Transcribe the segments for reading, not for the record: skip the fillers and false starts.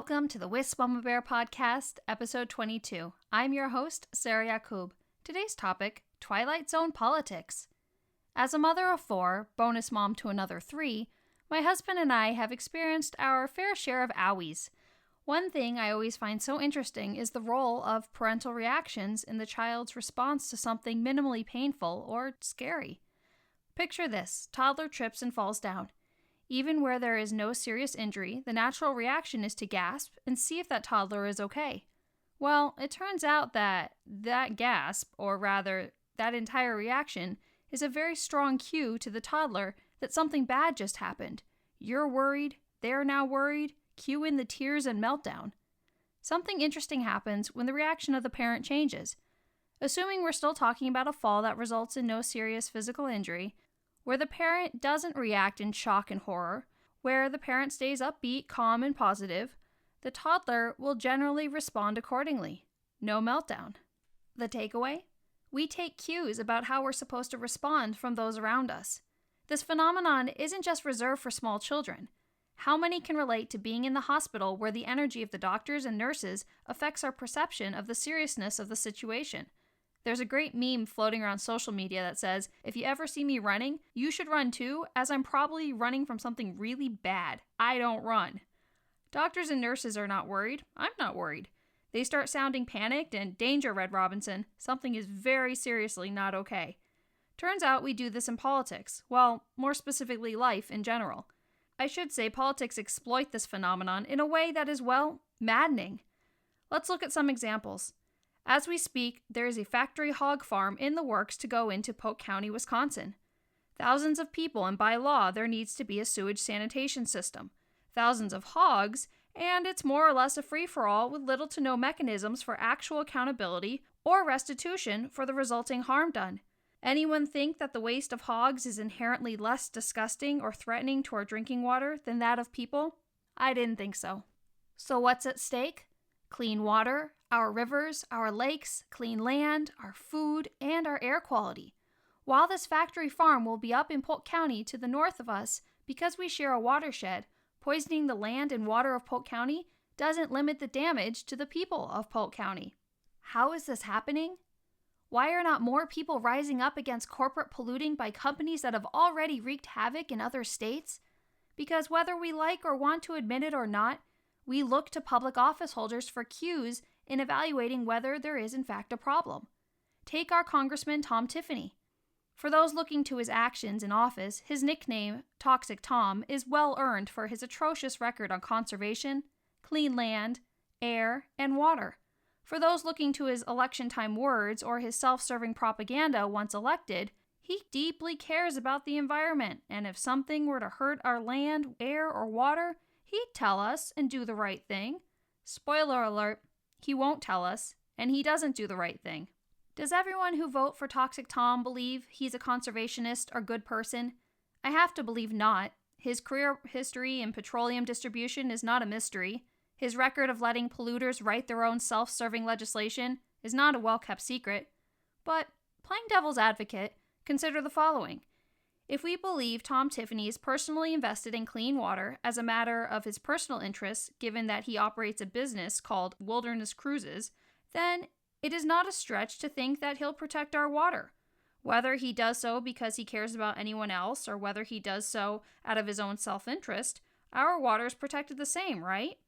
Welcome to the Wisp Mama Bear Podcast, episode 22. I'm your host, Sarah Yacoub. Today's topic, Twilight Zone Politics. As a mother of 4, bonus mom to another 3, my husband and I have experienced our fair share of owies. One thing I always find so interesting is the role of parental reactions in the child's response to something minimally painful or scary. Picture this, toddler trips and falls down. Even where there is no serious injury, the natural reaction is to gasp and see if that toddler is okay. Well, it turns out that gasp, or rather, that entire reaction, is a very strong cue to the toddler that something bad just happened. You're worried, they're now worried, cue in the tears and meltdown. Something interesting happens when the reaction of the parent changes. Assuming we're still talking about a fall that results in no serious physical injury, where the parent doesn't react in shock and horror, where the parent stays upbeat, calm, and positive, the toddler will generally respond accordingly. No meltdown. The takeaway? We take cues about how we're supposed to respond from those around us. This phenomenon isn't just reserved for small children. How many can relate to being in the hospital where the energy of the doctors and nurses affects our perception of the seriousness of the situation? There's a great meme floating around social media that says, if you ever see me running, you should run too, as I'm probably running from something really bad. I don't run. Doctors and nurses are not worried. I'm not worried. They start sounding panicked and, danger, Red Robinson, something is very seriously not okay. Turns out we do this in politics. Well, more specifically life in general. I should say politics exploit this phenomenon in a way that is, well, maddening. Let's look at some examples. As we speak, there is a factory hog farm in the works to go into Polk County, Wisconsin. Thousands of people, and by law, there needs to be a sewage sanitation system. Thousands of hogs, and it's more or less a free-for-all with little to no mechanisms for actual accountability or restitution for the resulting harm done. Anyone think that the waste of hogs is inherently less disgusting or threatening to our drinking water than that of people? I didn't think so. So what's at stake? Clean water, our rivers, our lakes, clean land, our food, and our air quality. While this factory farm will be up in Polk County to the north of us because we share a watershed, poisoning the land and water of Polk County doesn't limit the damage to the people of Polk County. How is this happening? Why are not more people rising up against corporate polluting by companies that have already wreaked havoc in other states? Because whether we like or want to admit it or not, we look to public office holders for cues in evaluating whether there is in fact a problem. Take our Congressman Tom Tiffany. For those looking to his actions in office, his nickname, Toxic Tom, is well earned for his atrocious record on conservation, clean land, air, and water. For those looking to his election time words or his self-serving propaganda once elected, he deeply cares about the environment, and if something were to hurt our land, air, or water, he'd tell us and do the right thing. Spoiler alert, he won't tell us, and he doesn't do the right thing. Does everyone who vote for Toxic Tom believe he's a conservationist or good person? I have to believe not. His career history in petroleum distribution is not a mystery. His record of letting polluters write their own self-serving legislation is not a well-kept secret. But, playing devil's advocate, consider the following. If we believe Tom Tiffany is personally invested in clean water as a matter of his personal interests, given that he operates a business called Wilderness Cruises, then it is not a stretch to think that he'll protect our water. Whether he does so because he cares about anyone else or whether he does so out of his own self-interest, our water is protected the same, right?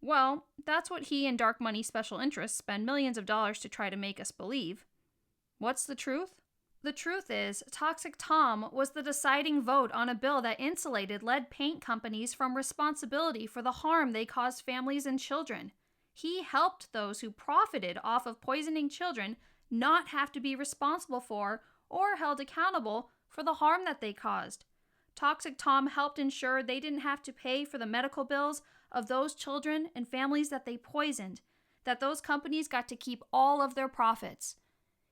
Well, that's what he and dark money special interests spend millions of dollars to try to make us believe. What's the truth? The truth is, Toxic Tom was the deciding vote on a bill that insulated lead paint companies from responsibility for the harm they caused families and children. He helped those who profited off of poisoning children not have to be responsible for or held accountable for the harm that they caused. Toxic Tom helped ensure they didn't have to pay for the medical bills of those children and families that they poisoned, that those companies got to keep all of their profits.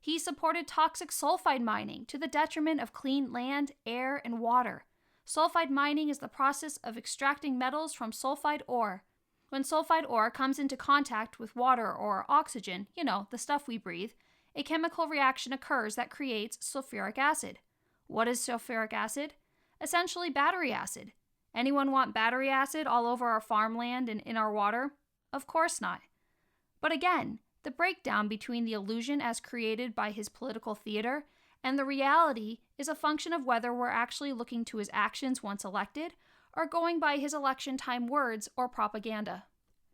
He supported toxic sulfide mining to the detriment of clean land, air, and water. Sulfide mining is the process of extracting metals from sulfide ore. When sulfide ore comes into contact with water or oxygen, the stuff we breathe, a chemical reaction occurs that creates sulfuric acid. What is sulfuric acid? Essentially battery acid. Anyone want battery acid all over our farmland and in our water? Of course not. But again, the breakdown between the illusion as created by his political theater and the reality is a function of whether we're actually looking to his actions once elected or going by his election time words or propaganda.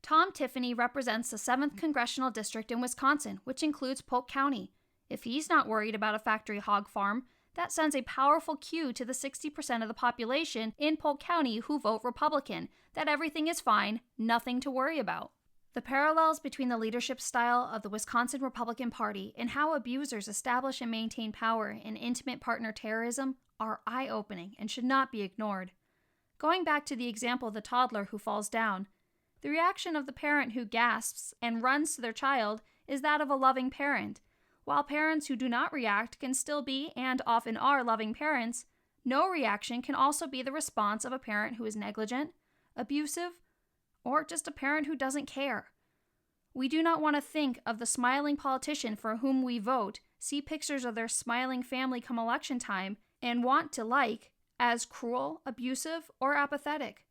Tom Tiffany represents the 7th Congressional District in Wisconsin, which includes Polk County. If he's not worried about a factory hog farm, that sends a powerful cue to the 60% of the population in Polk County who vote Republican that everything is fine, nothing to worry about. The parallels between the leadership style of the Wisconsin Republican Party and how abusers establish and maintain power in intimate partner terrorism are eye-opening and should not be ignored. Going back to the example of the toddler who falls down, the reaction of the parent who gasps and runs to their child is that of a loving parent. While parents who do not react can still be and often are loving parents, no reaction can also be the response of a parent who is negligent, abusive, or just a parent who doesn't care. We do not want to think of the smiling politician for whom we vote, see pictures of their smiling family come election time, and want to like as cruel, abusive, or apathetic.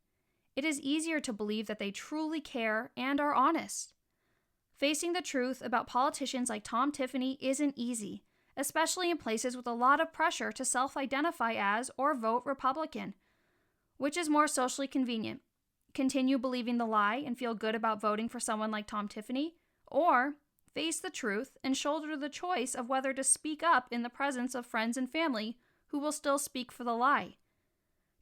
It is easier to believe that they truly care and are honest. Facing the truth about politicians like Tom Tiffany isn't easy, especially in places with a lot of pressure to self-identify as or vote Republican. Which is more socially convenient? Continue believing the lie and feel good about voting for someone like Tom Tiffany, or face the truth and shoulder the choice of whether to speak up in the presence of friends and family who will still speak for the lie.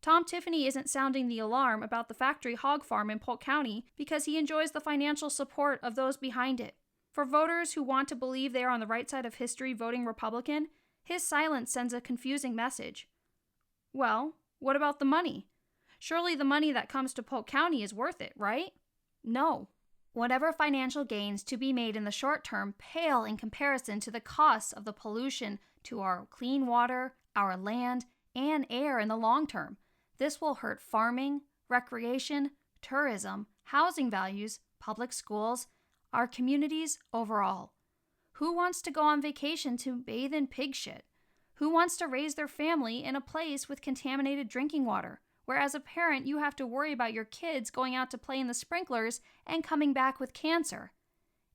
Tom Tiffany isn't sounding the alarm about the factory hog farm in Polk County because he enjoys the financial support of those behind it. For voters who want to believe they are on the right side of history voting Republican, his silence sends a confusing message. Well, what about the money? Surely the money that comes to Polk County is worth it, right? No. Whatever financial gains to be made in the short term pale in comparison to the costs of the pollution to our clean water, our land, and air in the long term. This will hurt farming, recreation, tourism, housing values, public schools, our communities overall. Who wants to go on vacation to bathe in pig shit? Who wants to raise their family in a place with contaminated drinking water, where as a parent you have to worry about your kids going out to play in the sprinklers and coming back with cancer?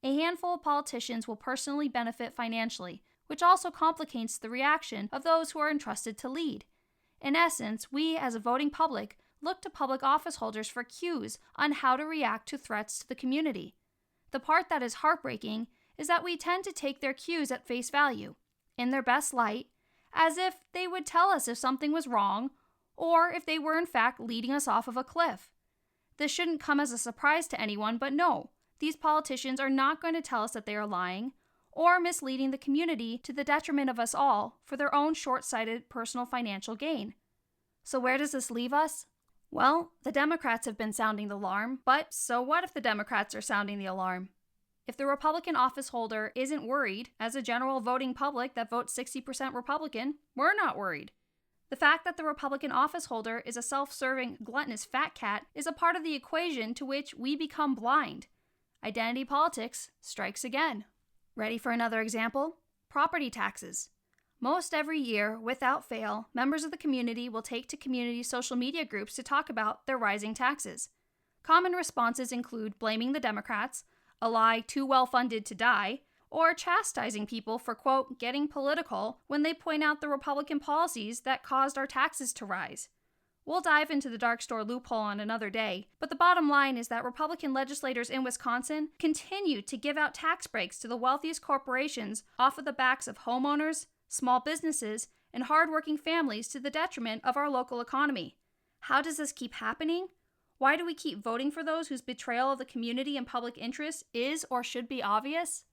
A handful of politicians will personally benefit financially, which also complicates the reaction of those who are entrusted to lead. In essence, we as a voting public look to public office holders for cues on how to react to threats to the community. The part that is heartbreaking is that we tend to take their cues at face value, in their best light, as if they would tell us if something was wrong, or if they were in fact leading us off of a cliff. This shouldn't come as a surprise to anyone, but no, these politicians are not going to tell us that they are lying, or misleading the community to the detriment of us all for their own short-sighted personal financial gain. So where does this leave us? Well, the Democrats have been sounding the alarm, but so what if the Democrats are sounding the alarm? If the Republican office holder isn't worried, as a general voting public that votes 60% Republican, we're not worried. The fact that the Republican office holder is a self-serving, gluttonous fat cat is a part of the equation to which we become blind. Identity politics strikes again. Ready for another example? Property taxes. Most every year, without fail, members of the community will take to community social media groups to talk about their rising taxes. Common responses include blaming the Democrats, a lie too well funded to die, or chastising people for, quote, getting political when they point out the Republican policies that caused our taxes to rise. We'll dive into the dark store loophole on another day, but the bottom line is that Republican legislators in Wisconsin continue to give out tax breaks to the wealthiest corporations off of the backs of homeowners, small businesses, and hardworking families to the detriment of our local economy. How does this keep happening? Why do we keep voting for those whose betrayal of the community and public interest is or should be obvious?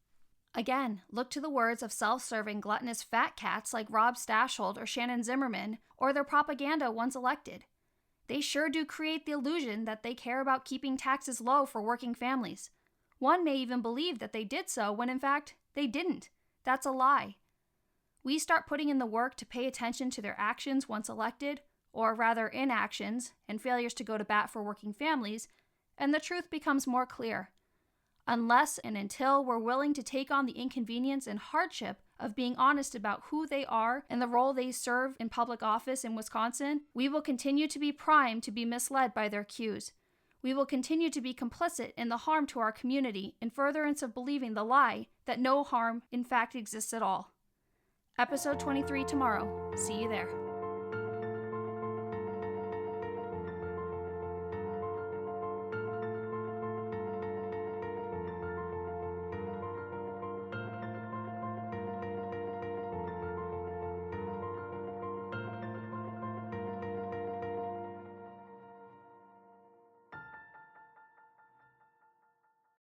Again, look to the words of self-serving, gluttonous fat cats like Rob Stachel or Shannon Zimmerman, or their propaganda once elected. They sure do create the illusion that they care about keeping taxes low for working families. One may even believe that they did so when in fact they didn't. That's a lie. We start putting in the work to pay attention to their actions once elected, or rather inactions, and failures to go to bat for working families, and the truth becomes more clear. Unless and until we're willing to take on the inconvenience and hardship of being honest about who they are and the role they serve in public office in Wisconsin, we will continue to be primed to be misled by their cues. We will continue to be complicit in the harm to our community in furtherance of believing the lie that no harm in fact exists at all. Episode 23 tomorrow. See you there.